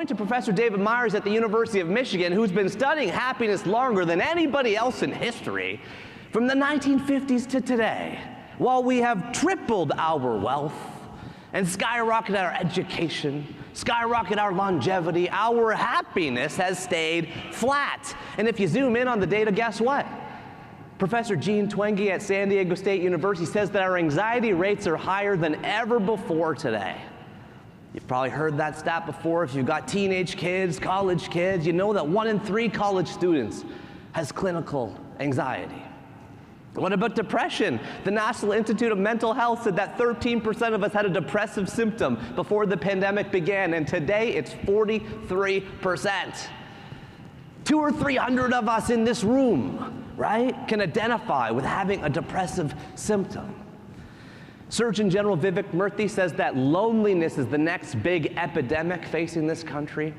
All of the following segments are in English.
According to Professor David Myers at the University of Michigan, who's been studying happiness longer than anybody else in history, from the 1950s to today, while we have tripled our wealth and skyrocketed our education, skyrocketed our longevity, our happiness has stayed flat. And if you zoom in on the data, guess what? Professor Gene Twenge at San Diego State University says that our anxiety rates are higher than ever before today. You've probably heard that stat before. If you've got teenage kids, college kids, you know that 1 in 3 college students has clinical anxiety. What about depression? The National Institute of Mental Health said that 13% of us had a depressive symptom before the pandemic began, and today it's 43%. 200 or 300 of us in this room, right, can identify with having a depressive symptom. Surgeon General Vivek Murthy says that loneliness is the next big epidemic facing this country,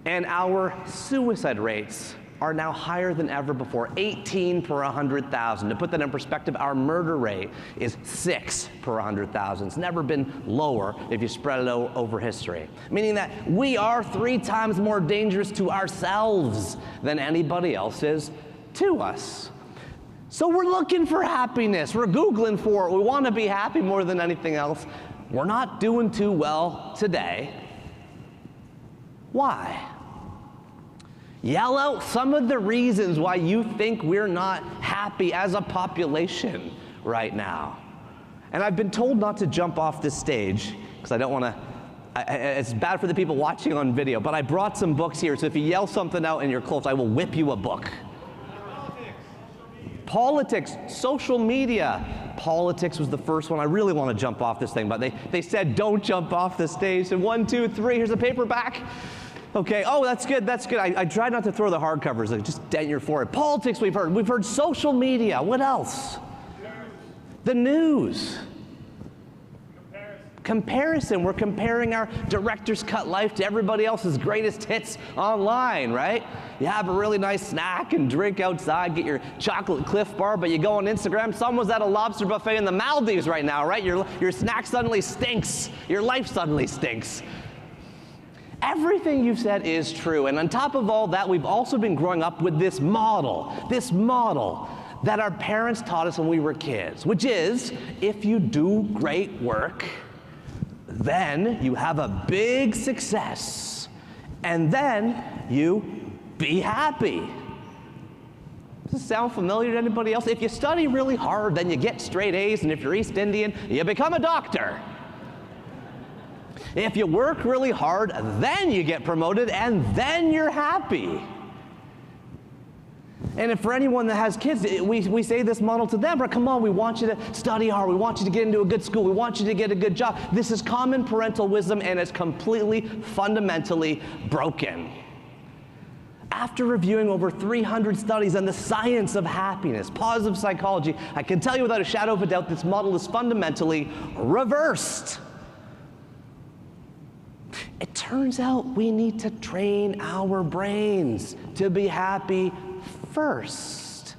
and our suicide rates are now higher than ever before, 18 per 100,000. To put that in perspective, our murder rate is 6 per 100,000. It's never been lower if you spread it over history, meaning that we are 3 times more dangerous to ourselves than anybody else is to us. So we're looking for happiness. We're Googling for it. We want to be happy more than anything else. We're not doing too well today. Why? Yell out some of the reasons why you think we're not happy as a population right now. And I've been told not to jump off this stage because I don't want to, it's bad for the people watching on video, but I brought some books here, so if you yell something out and you're close, I will whip you a book. Politics, social media. Politics was the first one. I really want to jump off this thing, but they said don't jump off the stage. And 1, 2, 3, here's a paperback. Okay, oh, that's good, that's good. I tried not to throw the hardcovers, like just dent your forehead. Politics we've heard. We've heard social media. What else? The news. Comparison. We're comparing our director's cut life to everybody else's greatest hits online, right? You have a really nice snack and drink outside, get your chocolate Cliff Bar, but you go on Instagram, someone's at a lobster buffet in the Maldives right now, right? Your snack suddenly stinks. Your life suddenly stinks. Everything you've said is true, and on top of all that, we've also been growing up with this model that our parents taught us when we were kids, which is, if you do great work, then you have a big success, and then you be happy. Does this sound familiar to anybody else? If you study really hard, then you get straight A's, and if you're East Indian, you become a doctor. If you work really hard, then you get promoted, and then you're happy. And if for anyone that has kids, we say this model to them, but come on, we want you to study hard, we want you to get into a good school, we want you to get a good job. This is common parental wisdom, and it's completely, fundamentally broken. After reviewing over 300 studies on the science of happiness, positive psychology, I can tell you without a shadow of a doubt, this model is fundamentally reversed. It turns out we need to train our brains to be happy first.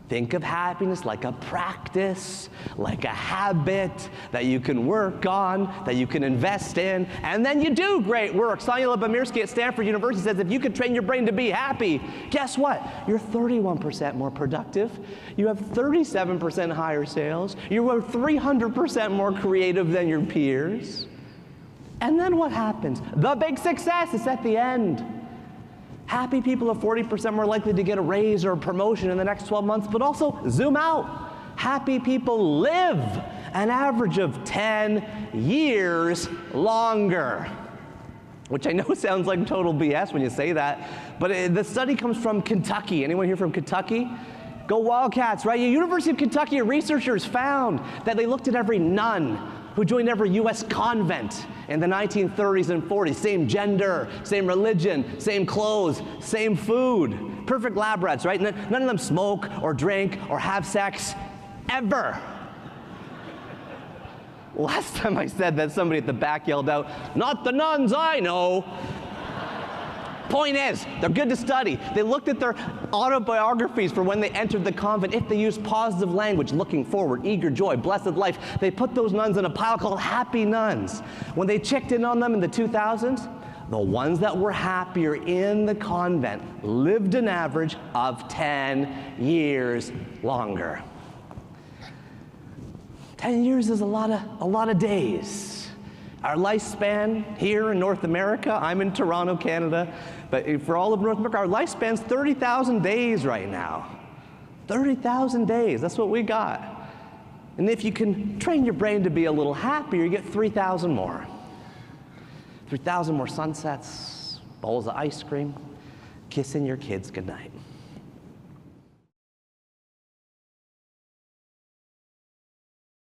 Think of happiness like a practice, like a habit that you can work on, that you can invest in, and then you do great work. Sonia Lyubomirsky at Stanford University says if you could train your brain to be happy, guess what? You're 31% more productive. You have 37% higher sales. You are 300% more creative than your peers. And then what happens? The big success is at the end. Happy people are 40% more likely to get a raise or a promotion in the next 12 months, but also zoom out. Happy people live an average of 10 years longer, which I know sounds like total BS when you say that, but the study comes from Kentucky. Anyone here from Kentucky? Go Wildcats, right? The University of Kentucky researchers found that they looked at every nun who joined every U.S. convent in the 1930s and 40s. Same gender, same religion, same clothes, same food. Perfect lab rats, right? None of them smoke or drink or have sex, ever. Last time I said that, somebody at the back yelled out, "Not the nuns I know." Point is, they're good to study. They looked at their autobiographies for when they entered the convent. If they used positive language, looking forward, eager joy, blessed life, they put those nuns in a pile called happy nuns. When they checked in on them in the 2000s, the ones that were happier in the convent lived an average of 10 years longer. 10 years is a lot of days. Our lifespan here in North America, I'm in Toronto, Canada, but for all of North America, our lifespan's 30,000 days right now. 30,000 days, that's what we got. And if you can train your brain to be a little happier, you get 3,000 more. 3,000 more sunsets, bowls of ice cream, kissing your kids goodnight.